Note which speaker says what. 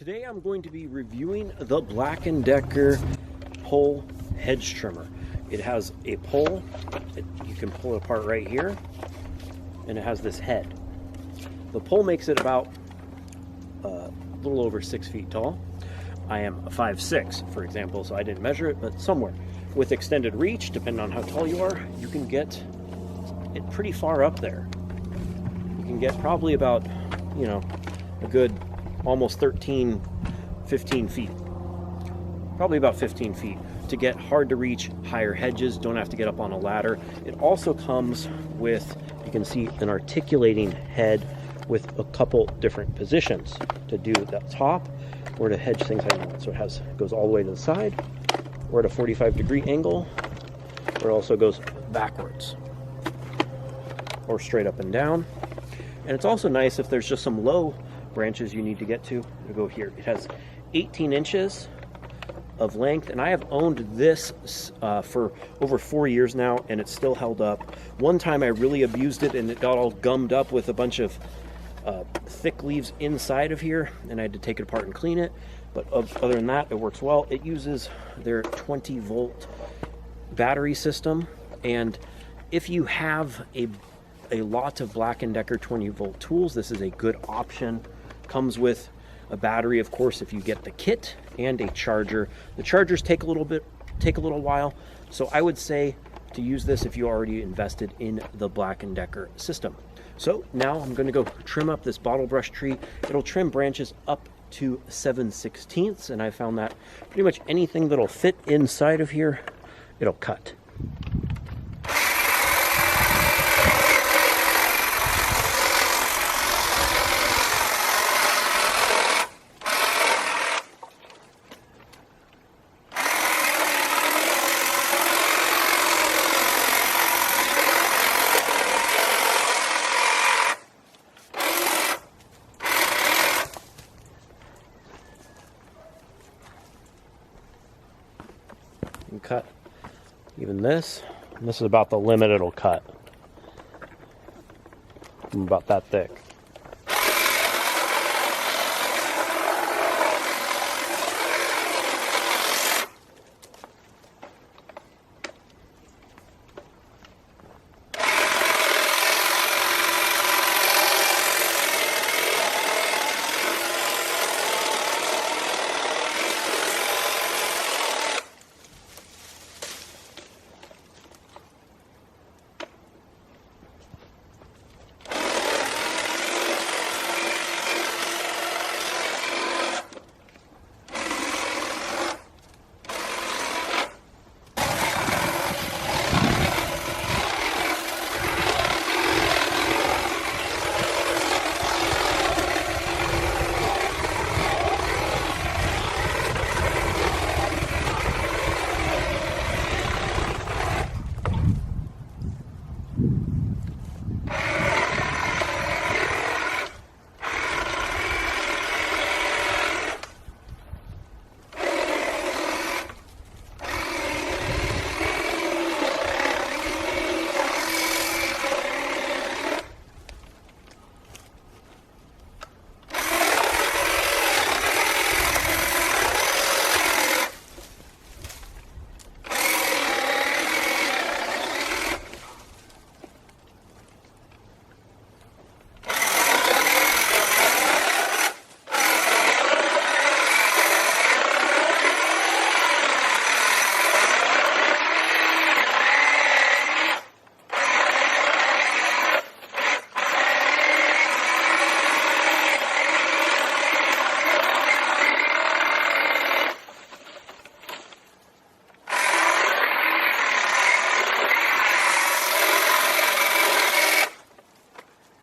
Speaker 1: Today I'm going to be reviewing the BLACK+DECKER pole hedge trimmer. It has a pole, you can pull it apart right here, and it has this head. The pole makes it about a little over 6 feet tall. I am 5'6", for example, so I didn't measure it, but somewhere. With extended reach, depending on how tall you are, you can get it pretty far up there. You can get probably about, a good almost 13, 15 feet. Probably about 15 feet to get hard to reach higher hedges. Don't have to get up on a ladder. It also comes with, you can see, an articulating head with a couple different positions to do the top or to hedge things I want. So it goes all the way to the side, or at a 45-degree angle, or it also goes backwards or straight up and down. And it's also nice if there's just some low branches you need to get to go here. It has 18 inches of length, and I have owned this for over 4 years now, and it's still held up. One time I really abused it and it got all gummed up with a bunch of thick leaves inside of here, and I had to take it apart and clean it. But other than that, it works well. It uses their 20-volt battery system, and if you have a lot of BLACK+DECKER 20-volt tools, this is a good option. Comes with a battery, of course, if you get the kit, and a charger. The chargers take a little while, so I would say to use this if you already invested in the BLACK+DECKER system. So now I'm going to go trim up this bottle brush tree. It'll trim branches up to 7/16, and I found that pretty much anything that'll fit inside of here, it'll cut. And cut even this, and this is about the limit it'll cut. About that thick.